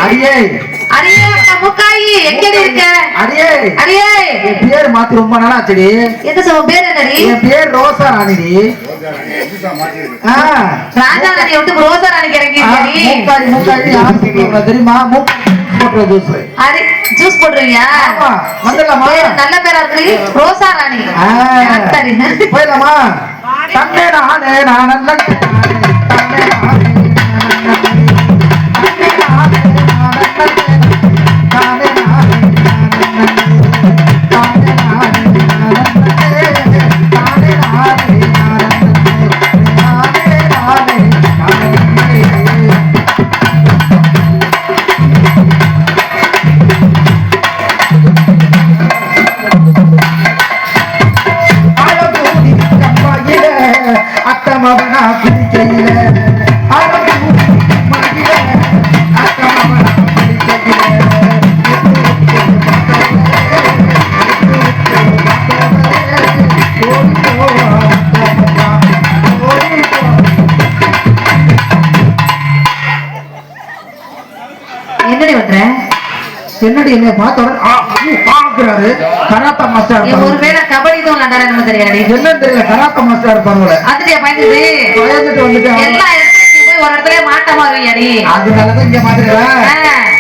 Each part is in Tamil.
அடியே அடியே முக்காயி எங்கடி இருக்க? அடியே அடியே என் பேர் மாத்தி ரொம்ப நாளா ஆச்சுடி. எது சோ பேர் என்னடி? என் பேர் ரோசா ராணிடி. ராஜா ராணி விட்டு ரோசா ராணி இறங்கிருக்கடி. முக்காயி முக்காயி யாருக்கு தெரியுமா? போட்ற ஜூஸ். அடி ஜூஸ் போடுறீங்க? ஆமா. வந்துடலாமா? நல்ல பேரா இருக்குடி. ரோசா ராணி. சரி. போயிடலாமா? தன்னே நானே நான் நல்ல அத்தமவனா குடிக்கையில என்னடி பண்ற? என்னடி என்ன பார்க்கிறாரு கராத்தா மாஸ்டர். ஒருவேளை கபடி தான் விளையாடுற நம்ம தெரியாது. என்னன்னு தெரியல, கராத்தா மாஸ்டர் பரவாயில்ல. அதுலயே பயந்துட்டு வந்துட்டு எல்லா இடத்துலயும் போய் ஒரு இடத்துல மாட்டமா வருவியாடி. அதனாலதான் இங்க மாதிரி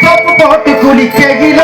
சோப்பு போட்டு குளிக்கையில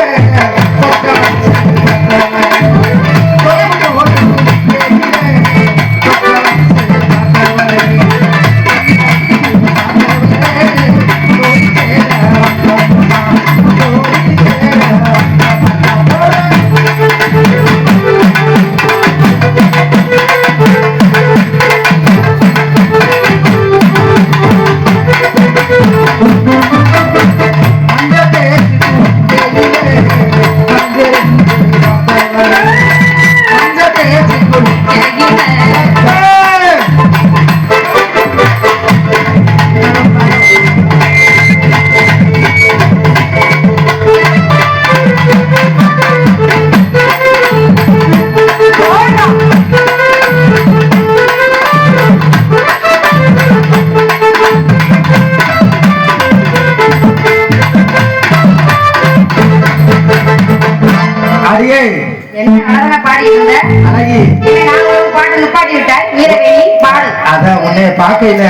பாக்கையில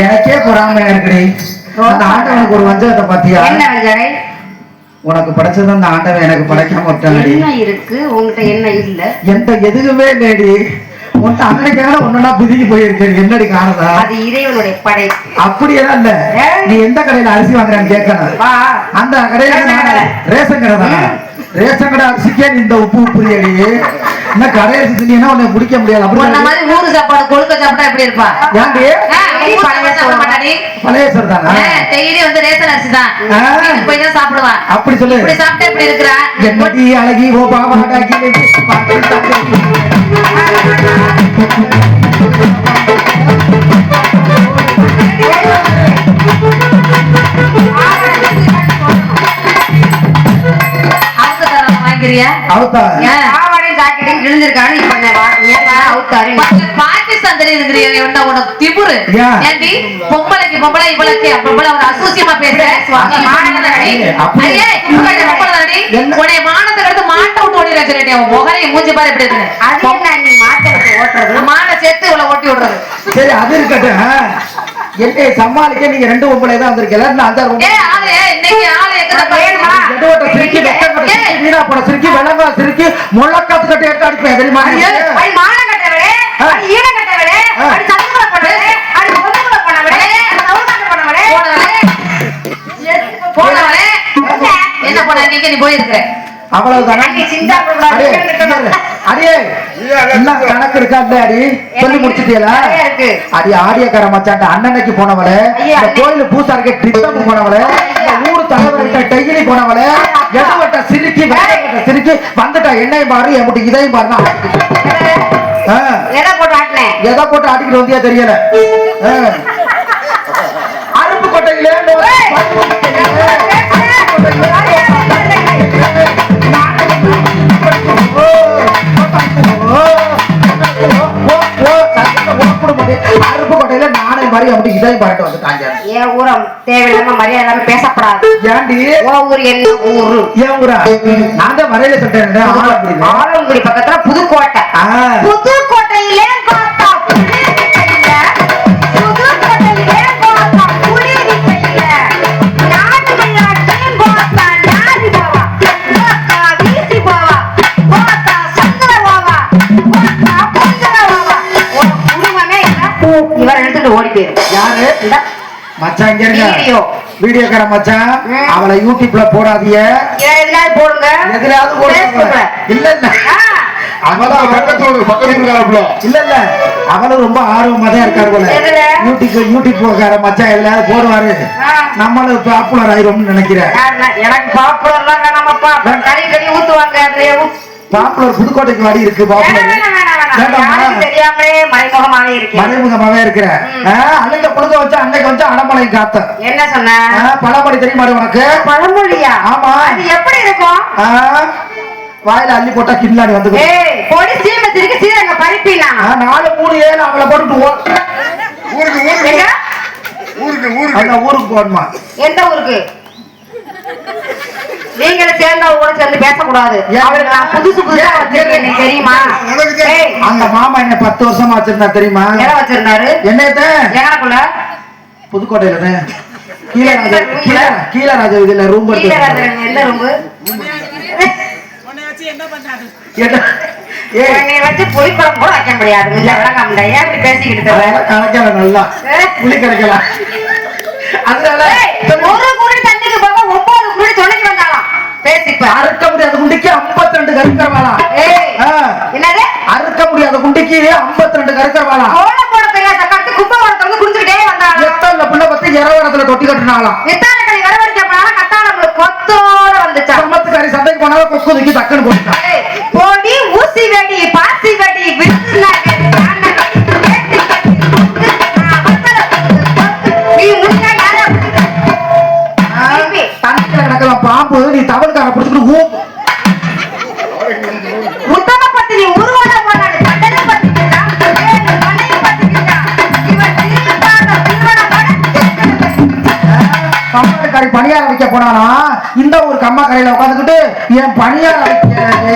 எனக்கே பொறாம இருக்குடி. அந்த ஆண்டவனுக்கு ஒரு வஞ்சகத்தை பாத்தியா? உனக்கு படைச்சது அந்த ஆண்டவன் எனக்கு படைக்காம விட்டானடி. என்ன இருக்கு உன்கிட்ட? என்ன இல்ல? எந்த எதுவுமே இல்லடி. உன்கிட்ட அன்னைக்காக ஒன்னா புதுக்கி போயிருக்கு. என்னடி காரணம்? அது இறைவனுடைய படை. அப்படியெல்லாம் இல்ல. நீ எந்த கடையில அரிசி வாங்குறான்னு கேட்கணும். அந்த கடையில ரேஷன் கடை தானே. ரேஷன் கடை அரிசிக்கே நீ இந்த உப்பு புரியடி. என்ன கடையை சுத்தினா உன்னை முடிக்க முடியாது. அப்படி மாதிரி ஊரு சாப்பாடு கொழுக்க சாப்பிட்டா எப்படி இருப்பா? ஏன்டி? பழைய சோறு தானா? டெய்லி வந்து ரேஷன் அரிசி தான் போய் தான் சாப்பிடுவான். அப்படி சொல்லு. இப்படி சாப்பிட்டா எப்படி இருக்கிறா? என்னடி அழகி ஓ பாவாடாகி வாங்கிறியா? பாகிஸ்தான் தெரியுது உனக்கு திபுரு. ஏண்டி பொம்பளைக்கு பொம்பளை இவளுக்கு பொம்பளை ஒரு அசூசியமா பேசுற உடைய மானத்தை எடுத்து மாட்டை விட்டு ஓடி வச்சிருக்கேன். உன் முகரை மூஞ்சி பாரு எப்படி இருக்கு. அது நீ மாட்டை விட்டு ஓட்டுறது, மானை சேர்த்து இவ்வளவு ஓட்டி விடுறது. சரி அது இருக்கட்டும். என்னை சமாளிக்க நீங்க ரெண்டு பொம்பளை தான் வந்திருக்கீங்க. வீணா போன சிரிக்கி வெள்ளங்கா சிரிக்கி முள்ளக்காத்து கட்டி எடுத்து அடிப்பேன் தெரியுமா? என்ன போன நீ போயிருக்க அவ்வளவுதானே? அடியே கணக்கு இருக்காது. அடி சொல்லி முடிச்சுட்டீங்களா? அடி ஆடியக்கார மச்சாண்ட அண்ணனைக்கு போனவள, கோயில் பூசாரிக்க டித்தம் போனவள, ஊரு தலைவர்கிட்ட டெய்லி போனவள, எடவட்ட சிரிக்கி சிரிக்கி வந்துட்டா. என்னையும் பாரு என் இதையும் பாருனா எதை போட்டு ஆடிக்கிட்டு வந்தியா தெரியல. அருப்பு கொட்டையில அருப்பு கொட்டையில நானே மாதிரி அப்படி இதையும் பாட்டு வந்துட்டாங்க. ஏன் ஊரம் தேவையில்லாம மரியாதை பேசப்பட பேசக்கூடாது. ஏண்டி உன் ஊர் என்ன ஊரு? ஏன் ஊரா? நான் தான் வரையில சொல்றேன். ஆலங்குடி பக்கத்துல புதுக்கோட்டை. புதுக்கோட்டையிலே பார்த்தா புலிவிக்கையில, புதுக்கோட்டையிலே பார்த்தா புலிவிக்கையில, நாடு விளையாட்டையும் பார்த்தா நாடி போவா, பார்த்தா வீசி போவா, பார்த்தா சந்திர போவா, பார்த்தா பொங்கல போவா. ஒரு குடும்பமே இல்ல, இவர் எடுத்துட்டு ஓடி போயிரு. யாரு? இந்த மச்சான் இங்க இருங்க. வீடியோ வீடியோக்கார மச்சான், அவளை யூடியூப்ல போடாதீங்க. எதுலாவது போடுங்க, எதுலாவது போடுங்க. இல்ல இல்ல அவளும் இல்ல இல்ல அவளும் ரொம்ப ஆர்வமா தான் இருக்காரு போல. யூடியூப் மச்சான் எதுலாவது போடுவாரு, நம்மளும் பாப்புலர் ஆயிரும் நினைக்கிறேன். எனக்கு பாப்புலர் தான் வேணாமப்பா. கறி கறி ஊத்துவாங்க, பாப்புலர் புதுக்கோட்டைக்கு வாடி இருக்கு. பாப்புலர் தெரியாமலே மறைமுகமாவே இருக்கு. மறைமுகமாவே இருக்கிற அன்னைக்கு புழுக வச்சா அன்னைக்கு வச்சா அடமலை காத்த என்ன சொன்ன? பழமொழி தெரியுமா உனக்கு? பழமொழியா? ஆமா. அது எப்படி இருக்கும்? வாயில அள்ளி போட்டா கில்லாடி வந்து பொடி சீமத்திற்கு சீரங்க பறிப்பீனா 4 3 7 அவளை போட்டு ஊருக்கு போகணுமா? எந்த ஊருக்கு? நீங்களும் சேர்ந்தா கூட சேர்ந்து பேசக்கூடாது. அவருக்கு நான் புதுசு புதுசா வச்சிருக்கேன், தெரியுமா? அந்த மாமா என்ன 10 வருஷமா வச்சிருந்தா தெரியுமா? என்ன வச்சிருந்தாரு? என்னத்த எங்கனக்குள்ள புதுக்கோட்டையில கீழராஜ இதுல ரூம் என்ன ரூம் வச்சு புளிப்பழம் கூட வைக்க முடியாது. ஏன் பேசிக்கிட்டு கணக்கல நல்லா புளி கிடைக்கலாம். அதனால ஒரு குடி தண்ணிக்கு போக 9 குடி துணைக்கு வந்தாலாம். பேசிப்ப அறுக்க முடியாத குண்டிக்கு 52 கருக்கறவாளா? என்னது அறுக்க முடியாத குண்டிக்கு 52 கருக்கறவாளா? கோல போட தெரியாத கட்டு குப்பை போடுறது குடிச்சிட்டே வந்தாங்க. எத்தனை புள்ள பத்தி இரவரத்துல தொட்டி கட்டினாலாம். எத்தனை கறி வரவடிக்க போனால கட்டாளம் கொத்தோட வந்துச்சா. சமத்துக்காரி சண்டைக்கு போனால கொக்கு தூக்கி டக்குன்னு போட்டா. போடி ஊசி வெடி பாசி வெடி விட்டுனா பாம்பு நீ தவறுக்கார பிடிச்சிட்டு உத்தம பத்தினி உருவாட போனாரு. கம்மாக்காரி பணியார வைக்க போனானா இந்த ஒரு கம்மா கரையில உட்காந்துக்கிட்டு என் பணியார வைக்கிறது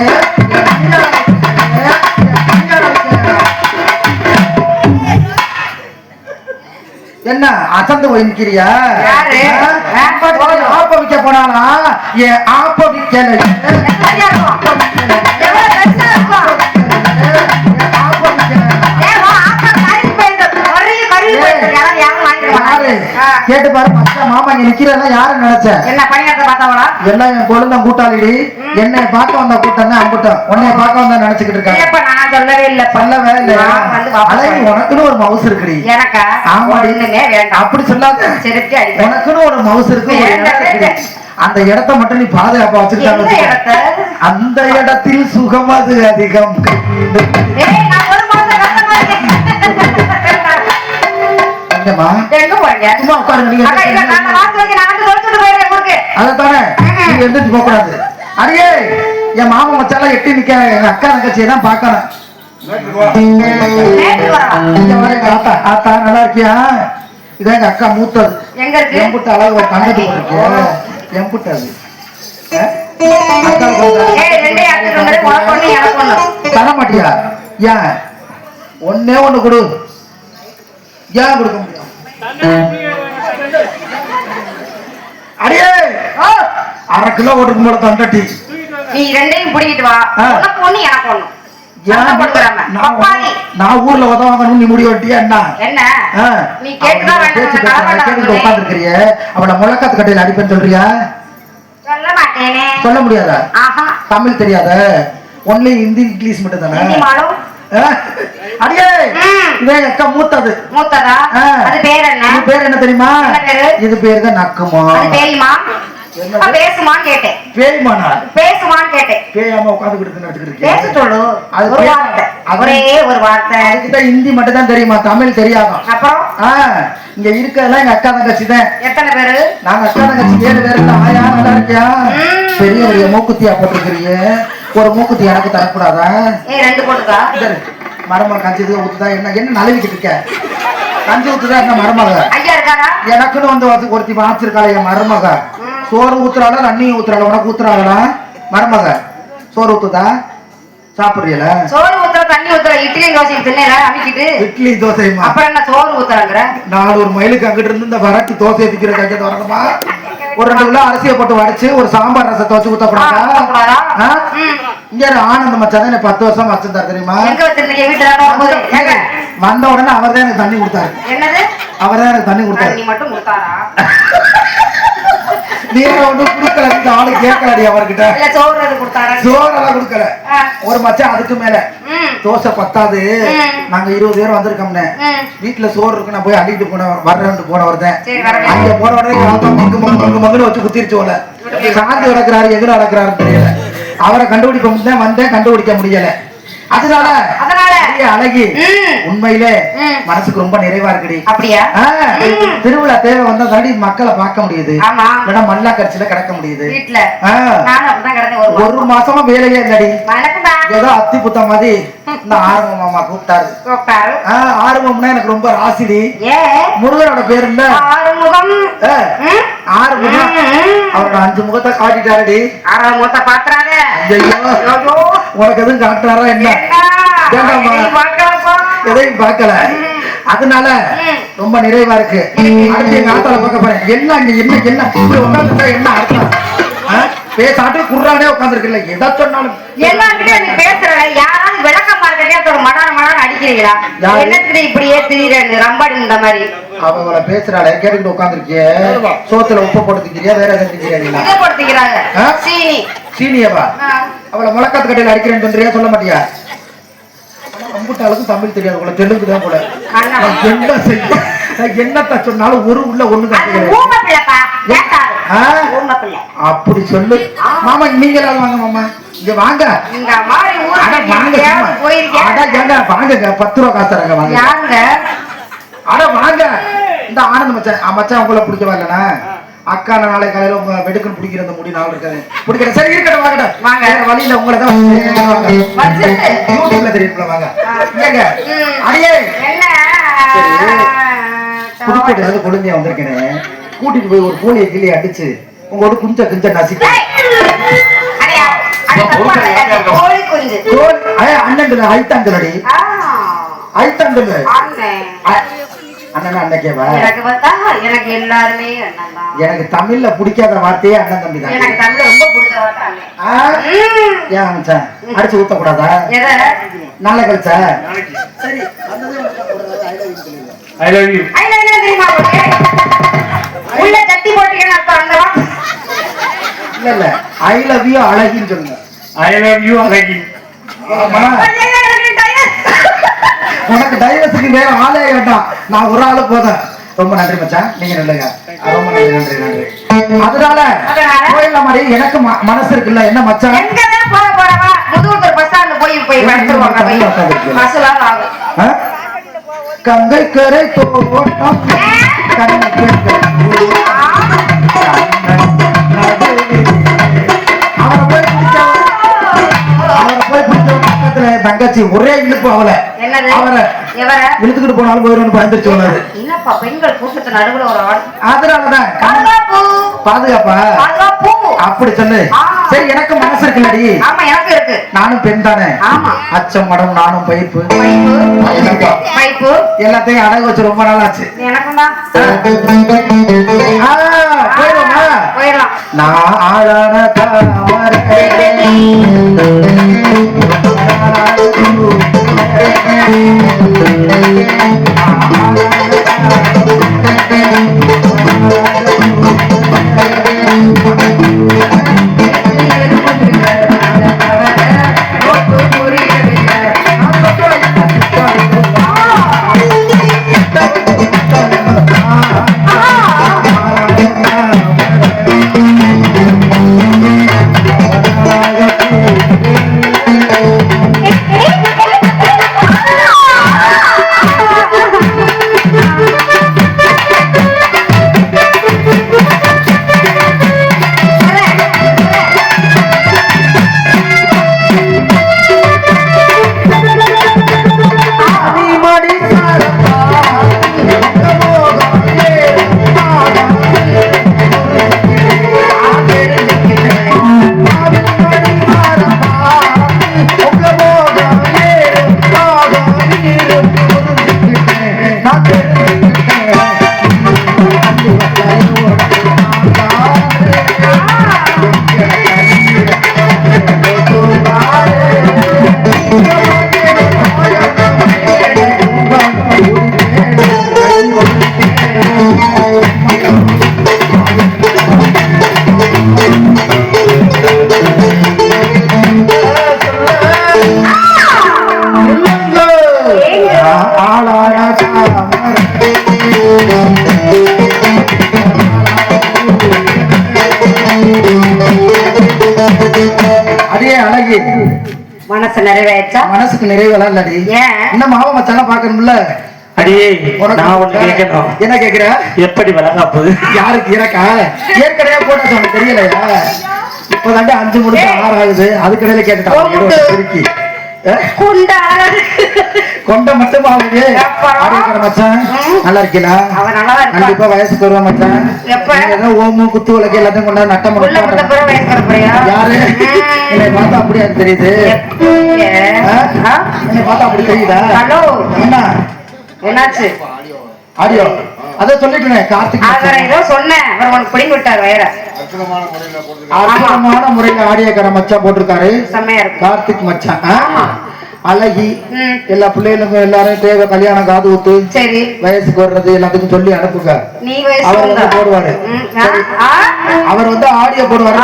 என்ன அசந்து போய் நிக்கிறியா? ஆப்ப விக்க போனானா என் ஆப்ப விக்கல கேட்டு பாரு. மாமா இங்க நிக்கிறதா யாரு நினைச்ச? என்ன பணியாற்ற பார்த்தவளா? எல்லாம் என் கொழுந்தம் கூட்டாளிடி. என்னை பார்க்க வந்த கூட்டம் தான் அம்புட்டம். உன்னை பார்க்க வந்தா நினைச்சுக்கிட்டு இருக்காங்க. நான் சொல்லவே இல்ல, சொல்லவே இல்ல. அழகி உனக்குன்னு ஒரு மவுஸ் இருக்குடி. எனக்கா? ஆமாடி. அப்படி சொல்லாத. உனக்குன்னு ஒரு மவுஸ் இருக்கு. அந்த இடத்தை மட்டும் நீ பாதுகாப்பா வச்சிருக்காங்க. அந்த இடத்தில் சுகம் அது அதிகம். அடியே என் மாமா மச்சாலாம் எட்டி நிக்க எங்க அக்கா தங்கச்சியை தான் பாக்கணும். ஆத்தா நல்லா இருக்கியா? இதான் எங்க அக்கா மூத்தது. எம்புட்டு அளவு தங்கச்சி எம்புட்டு அது தர மாட்டியா? ஏன் ஒன்னே ஒண்ணு கொடு. ஏன் கொடுக்க முடியும்? அடியே 1/2 கிலோ ஓட்டுக்கு போல தண்டட்டி நீ ரெண்டையும் பிடிக்கிட்டு வா. உனக்கு ஒண்ணு எனக்கு ஒண்ணு. நான் ஊர்ல உதவாங்கன்னு நீ முடிவு வட்டியா? என்ன நீ கேட்டு உட்காந்துருக்கிறிய அவளை முழக்காத்து கட்டையில அடிப்பேன்னு சொல்றியா? சொல்ல மாட்டேனே. சொல்ல முடியாதா? தமிழ் தெரியாத? ஒன்லி ஹிந்தி இங்கிலீஷ் மட்டும் தானே? அடியே இவன் அக்கா மூத்தது. மூத்ததா? அது பேர் என்ன? இது பேர் என்ன தெரியுமா? இது பேர் தான் நக்குமா. அது பேய்மா? பேசுமான்னு கேட்டேன். பேய்மானா? பேசுமான்னு கேட்டேன். பேயாம உட்கார்ந்துகிட்டு நடந்துக்கிட்டு பேச சொல்லு. அது ஒரு வார்த்தை, ஒரே ஒரு வார்த்தை. அதுக்கு தான் ஹிந்தி மட்டும் தான் தெரியுமா, தமிழ் தெரியாதா? அப்புறம் இங்க இருக்கிறதெல்லாம் எங்க அக்கா தங்கச்சி தான். எத்தனை பேரு? நாங்க அக்கா தங்கச்சி 7 பேரு. ஆயா நல்லா இருக்கியா? பெரிய ஒரு மூக்குத்தியா போட்டுருக்கிறீங்க. ஒரு மூக்குத்தி எனக்கு தரக்கூடாதா? 2 போட்டுக்கா. மரமா கஞ்சி ஊத்துதா? என்ன என்ன நழுவிக்கிட்டு இருக்க? கஞ்சி ஊத்துதா என்ன மருமக? ஐயா இருக்காரா? எனக்குன்னு வந்து ஒருத்தி வாச்சிருக்காளே என் மருமக. சோறு ஊத்துறாளா தண்ணி ஊத்துறாளா உனக்கு ஊத்துறாங்களா மருமக சோறு ஊத்துதா சாப்பிடுறீல சோறு ஊத்துற தண்ணி ஊத்துற இட்லி தோசை தின்னேல அமிக்கிட்டு இட்லி தோசைமா அப்புறம் என்ன சோறு ஊத்துறாங்கற 400 மைலுக்கு அங்கிட்டு இருந்து இந்த வரட்டு தோசை திக்கிற கைக்கு வரணுமா ஒரு 2 கிலோ அரிசியை போட்டு வடிச்சு ஒரு சாம்பார் ரசத்தை வச்சு ஊத்தக்கூடாதா இங்க ஆனந்த மச்சான் தான் 10 வருஷம் வச்சிருந்தாரு தெரியுமா எங்க வச்சிருந்தீங்க வீட்டுல வந்த உடனே அவர் தான் எனக்கு தண்ணி கொடுத்தாரு என்னது அவர் தான் எனக்கு தண்ணி கொடுத்தாரு நீ மட்டும் கொடுத்தாரா நீ ஒண்ணு குடுக்கல இந்த ஆளு கேட்கலடி அவர்கிட்ட இல்ல சோறு அது கொடுத்தாரா சோறெல்லாம் கொடுக்கல ஒரு மச்சான் அதுக்கு மேல தோசை பத்தாது நாங்க 20 பேர் வந்திருக்கோம்னே வீட்டுல சோறு இருக்கு நான் போய் அள்ளிட்டு போனவர் தான் அங்க போன உடனே மகன் வச்சு குத்திருச்சு போல சாந்தி நடக்கிறாரு எது நடக்கிறாருன்னு தெரியல அவரை கண்டுபிடிக்க வந்தேன் கண்டுபிடிக்க முடியல அதனால அழகி உண்மையிலே மனசுக்கு ரொம்ப நிறைவா இருக்குடி அப்படியா திருவிழா தேவை வந்தா தாண்டி மக்களை பார்க்க முடியுது இல்லைன்னா மல்லா கட்சியில கிடக்க முடியுது ஒரு மாசமா வேலையே இல்லடி ஏதோ அத்தி புத்த மாதிரி இந்த ஆர்வம் மாமா கூப்பிட்டாரு ஆர்வம்னா எனக்கு ரொம்ப ராசிடி முருகனோட பேரு இல்ல ஆறுமுகம் அவரோட 5 முகத்தை காட்டிட்டாருடி 6 முகத்தை பாத்துறாரு உனக்கு எதுவும் காட்டுறாரா என்ன எதையும் பார்க்கல அதனால ரொம்ப நிறைவா இருக்கு அடுத்து எங்க ஆத்தால பார்க்க போறேன் என்ன இப்படி உட்காந்துட்டா என்ன அர்த்தம் பேசாட்டு குர்றானே உட்காந்துருக்குல்ல எதை சொன்னாலும் எல்லாருக்கிட்டே நீ பேசுற யாராவது விளக்கமா இருக்கே மடான அடிக்கிறீங்களா என்னத்துக்கு இப்படியே திடீர்னு ரம்பாடி இந்த மாதிரி அவங்கள பேசுறாளே கேட்டுக்கிட்டு உட்காந்துருக்கிய சோத்துல உப்பு போட்டுக்கிறியா வேற எதை திங்கிறாங்களா இதை போட்டுக்கிறாங்க சீனியவா அவளை முளக்காத்து கட்டையில அடிக்கிறேன்னு சொல்றியா சொல்ல மாட்டியா அம்புட்டாளுக்கும் தமிழ் தெரியாது போல தெலுங்கு தான் போல என்ன செய்ய என்னத்த சொன்னாலும் ஒரு உள்ள ஒண்ணு அப்படி சொல்லு மாமா நீங்க வாங்க மாமா இங்க வாங்க வாங்க 10 ரூபா காசு தராங்க வாங்க அட வாங்க இந்த ஆனந்த மச்சான் உங்களை பிடிக்கவா இல்லைண்ணா அக்கா நாளை காலையில உங்க வெடுக்குன்னு பிடிக்கிற அந்த முடி நாள் இருக்காது பிடிக்கிற சரி இருக்கட்டும் வாங்க வழியில உங்களை தான் யூடியூப்ல தெரியும்ல வாங்க அடியே புதுக்கோட்டை வந்து கொழுந்தையா வந்திருக்கேன் கூட்டிட்டு போய் ஒரு கோழியை கிளியை அடிச்சு உங்களோட குஞ்ச நசிக்க அண்ணன் ஐத்தாண்டலடி ஐத்தாண்டல் அண்ணன் அன்னைக்கேவா எனக்கு எல்லாருமே எனக்கு தமிழ்ல பிடிக்காத வார்த்தையே அண்ணன் தம்பி தான் எனக்கு தமிழ் ரொம்ப பிடிச்ச வார்த்தை ஏன் மச்சான் அடிச்சு ஊத்த கூடாதா நாளை கழிச்சா சரி ஐ லவ் யூ தெரியுமா உள்ள கட்டி போட்டீங்கன்னு அர்த்தம் இல்ல ஐ லவ் யூ அழகின்னு சொல்லுங்க ஐ லவ் யூ அழகி உனக்கு டைவர்ஸுக்கு வேற ஆளே வேண்டாம் நான் ஒரு ஆளு போதும் ரொம்ப நன்றி மச்சான் நீங்க நல்லங்க ரொம்ப நன்றி அதனால கோயில்ல மாதிரி எனக்கு மனசு இருக்குல்ல என்ன மச்சான் எங்கதான் போறவா முதுகுத்தூர் பஸ் ஸ்டாண்ட்ல போய் படுத்துருவாங்க பஸ்ல ஆகும் கங்கை கரை தோட்டம் தங்கச்சி ஒரே இழுப்பு அவரை இழுத்துக்கிட்டு போனாலும் போயிடும் பயந்துருச்சு என்னப்பா பெண்கள் கூட்டத்து நடுவுல ஒரு ஆள் அதனாலதான் பாதுகாப்பா அப்படி சொல்லு சரி எனக்கு மனசு இருக்குல்லடி ஆமா எனக்கு இருக்கு நானும் பெண் தானே ஆமா அச்சம் மடம் நானும் பைப்பு எல்லாத்தையும் அடகு வச்சு ரொம்ப நாள் ஆச்சு எனக்குமா போயிடலாம் நான் ஆளான அழகி மனசு நிறைவேற்றா மனசுக்கு நிறைவெல்லாம் இல்லடி ஏன் இன்னும் மாமா மச்சான் பாக்கணும்ல அடியே நான் ஒண்ணு கேட்கணும். என்ன கேக்குற? எப்படி வளர்க்காப்பு யாருக்கு எனக்கா? ஏற்கனவே போட்டு உனக்கு தெரியலையா? இப்பதாண்டி 5 முடிச்சு 6 ஆகுது. அதுக்கடையில கேட்டுட்டாங்க கொண்ட மட்டும் ஆகுது. மச்சான் நல்லா இருக்கீங்களா? கண்டிப்பா வயசுக்கு வருவா மச்சான். ஓமு குத்து விளக்கு எல்லாத்தையும் கொண்டா நட்டம் யாரு என்னை பார்த்தா அப்படியா தெரியுது? என்னை பார்த்தா அப்படி தெரியுதா? என்ன என்னாச்சு? ஆடியோ அத சொல்லிட்டேன். கார்த்திக் ஏதோ சொன்னேன், அவர் உனக்கு பிடிங்கி விட்டார். வேற அற்புதமான முறையில ஆடியோக்கார மச்சான் போட்டிருக்காரு. செம்மையா இருக்கு கார்த்திக் மச்சான். அழகி எல்லா பிள்ளைகளுக்கும் எல்லாரும் தேவை கல்யாணம் காது ஊத்து சரி வயசுக்கு வர்றது எல்லாத்துக்கும் சொல்லி அனுப்புங்க. நீ அவர் வந்து போடுவாரு. அவர் வந்து ஆடியோ போடுவாரு.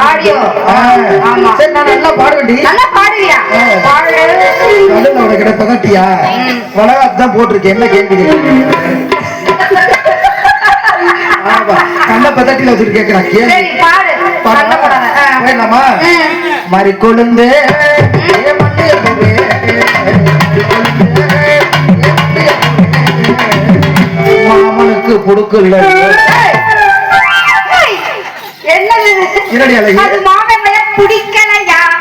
சரி நான் நல்லா பாடுவேன்டி. நல்லா பாடுவியா? கடல்ல உனக்கு பகட்டியா வளகாத்தான் போட்டிருக்கேன். என்ன கேள்வி கண்ண பதட்டில வச்சுட்டு கேட்கிறான். கேள்வி பாடலாமா? மறி கொழுந்து மாமனுக்கு புடுக்கல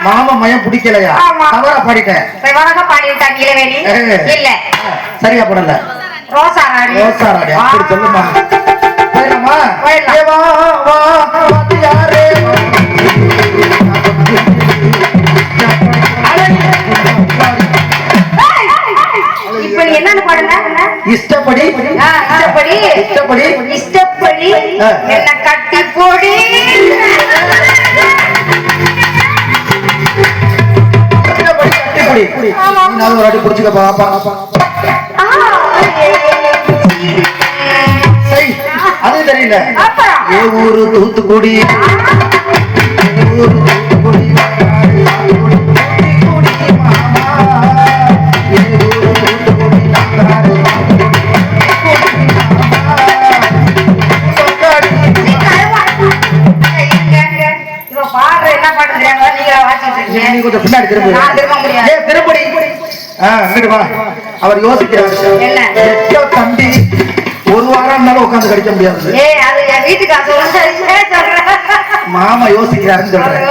மாமா மயம் பிடிக்கலையா? தவறா பாடிட்டேன். சரியா போடல. ரோசாராடி அப்படி சொல்லுமா? இப்ப என்னன்னு பாடுங்க? இஷ்டப்படி இஷ்டப்படி இஷ்டப்படி என்ன கட்டி போடி. ஒரு வாட்டி புடிச்சுக்க பாப்பா. அது தெரியல. ஏ ஊரு தூத்துக்குடி கொஞ்சம் பின்னாடி திருப்படி. அவர் யோசிக்கிறார். தம்பி ஒரு வாரம் இருந்தாலும் உட்காந்து கடிக்க முடியாது. மாமா யோசிக்கிறாருன்னு சொல்றேன்.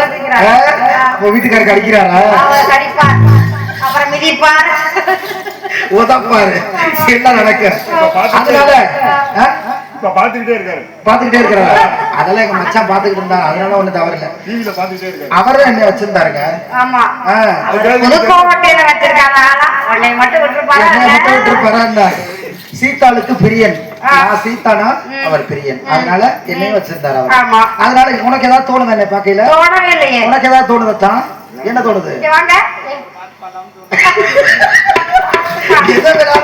வீட்டுக்காரருக்கு அடிக்கிறாரா? உதப்பாரு என்ன நடக்க. அதனால பாத்துக்கிட்டே இருக்காரு. அதெல்லாம் எங்க மச்சான் பாத்துக்கிட்டு இருந்தாரு. அதனால ஒண்ணு தவறு இல்ல. அவர்தான் என்ன வச்சிருந்தாருங்க. சீதாளுக்கு பிரியன். சீதானா அவர் பிரியன். அதனால என்னையும் வச்சிருந்தாரு அவர். அதனால உனக்கு ஏதாவது தோணுது என்ன பாக்கையில? உனக்கு ஏதாவது தோணுதான்? என்ன தோணுது?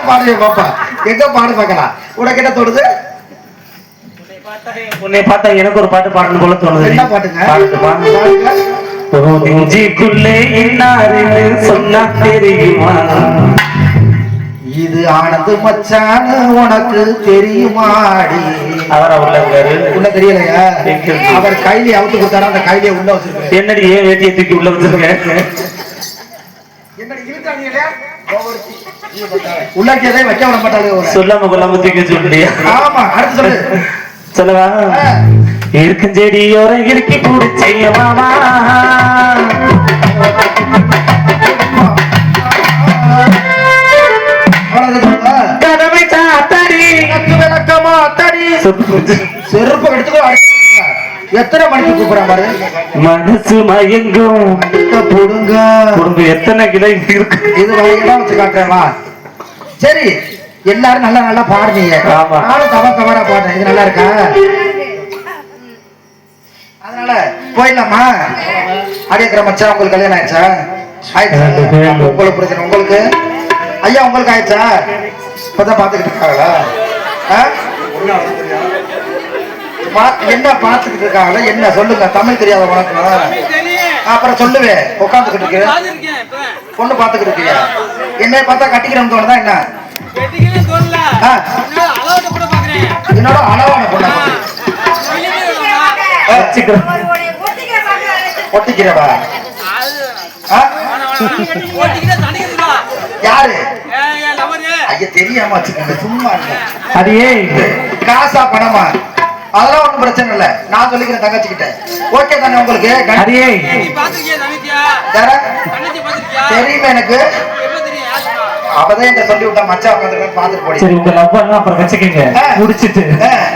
பாடுவே பாப்பா. எங்க பாடு பாக்கலாம். உனக்கு என்ன தோணுது? உன்னை பார்த்தா எனக்கு ஒரு பாட்டு பாடணும் போல தோணுது. என்ன பாட்டுங்க? நெஞ்சுக்குள்ளே இன்னாருன்னு சொன்னா தெரியுமா? இது ஆனந்து மச்சான்னு உனக்கு தெரியுமாடி? அவரா உள்ள தெரியலையா? அவர் கையில அவுத்து கொடுத்தாரா? அந்த கையில உள்ள வச்சிருக்க. என்னடி ஏன் வேட்டியை தூக்கி உள்ள வச்சிருக்க? உள்ளே வைக்க விட மாட்டாங்க. சொல்லாம கொல்லாம தூக்கி சொல்லியா? ஆமா. அடுத்து சொல்லு. சொல்லவா? இருக்கும் செடியோரம் இறுக்கி பிடிச்சைய மாமா. கதவை சாத்தடி விளக்கமா தடி செருப்பு எடுத்துக்கோ. எத்தனை மணிக்கு கூப்பிடுற பாரு. மனசு மயங்கும் புடுங்க புடுங்க. எத்தனை கிலோ இருக்கு? இது வரைக்கும் வச்சு காட்டுறேன். சரி எல்லாரும் நல்லா நல்லா பாடுனீங்க. நானும் தவறா பாடுறேன். இது நல்லா இருக்கா? அதனால போயிடலாமா? அடிக்கிற மச்சான் உங்களுக்கு கல்யாணம் ஆயிடுச்சா? ஆயிடுச்சா? உங்களுக்கு பிரச்சனை உங்களுக்கு ஐயா உங்களுக்கு ஆயிடுச்சா? இப்பதான் பாத்துக்கிட்டு இருக்காங்களா? என்ன பாத்துக்கிட்டு இருக்காங்களா? என்ன சொல்லுங்க. தமிழ் தெரியாத உனக்கு அப்புறம் சொல்லுவேன். உட்காந்துக்கிட்டு இருக்கு. பொண்ணு பாத்துக்கிட்டு இருக்கியா? என்னைய பார்த்தா கட்டிக்கிறேன்னு தோணுதா என்ன? என்னோட அளவான பொண்ணா ஒட்டிக்கிறவா? யாரு ஐயா தெரியாம வச்சுக்கோங்க சும்மா இருங்க. அடியே காசா பணமா அதெல்லாம் ஒண்ணும் பிரச்சனை இல்ல நான் சொல்லிக்கிறேன் தங்கச்சிக்கிட்ட ஓகே தானே உங்களுக்கு அடியே யார? தெரியுமே எனக்கு அப்பதான் என்கிட்ட சொல்லி விட்டா மச்சா உட்காந்து பாத்துட்டு போடி சரி உங்க லவ் எல்லாம் அப்புறம் வச்சுக்கோங்க முடிச்சிட்டு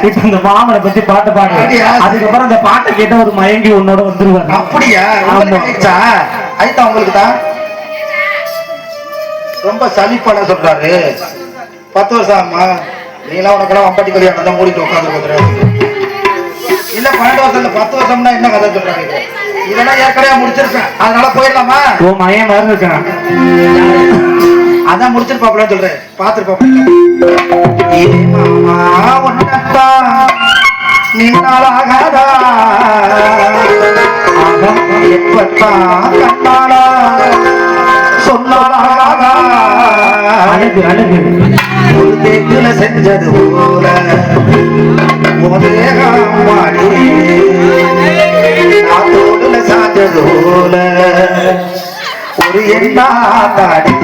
இப்ப இந்த மாமனை பத்தி பாட்டு பாடு அப்படியா? அதுக்கப்புறம் அந்த பாட்டை கேட்ட ஒரு மயங்கி உன்னோட வந்துருவாங்க அப்படியா ஆயிடுச்சா ஆயிட்டா உங்களுக்கு தான் ரொம்ப சலிப்பான சொல்றாரு 10 வருஷம் ஆமா நீலாம் உனக்கெல்லாம் வம்பட்டி கல்யாணம் தான் மூடிட்டு உட்காந்து இல்ல 12 வருஷம் இல்ல 10 வருஷம்னா என்ன கதை சொல்றாங்க இதெல்லாம் ஏற்கனவே முடிச்சிருக்கேன் அதனால போயிடலாமா ஓ மயம் மாதிரி இருக்கான் அதான் முடிச்சிருப்பாப்லன்னு சொல்றேன் பாத்துருப்பாப்ல மாமா ஒன்னத்தா நின்னாலாகாதா எப்பத்தான் கண்ணாலா சொன்னாலாகாதா அழகு அழகு ஒரு தெங்குல செஞ்சது போல மாடி தோடுல சாஞ்சது போல ஒரு எண்ணா தாடி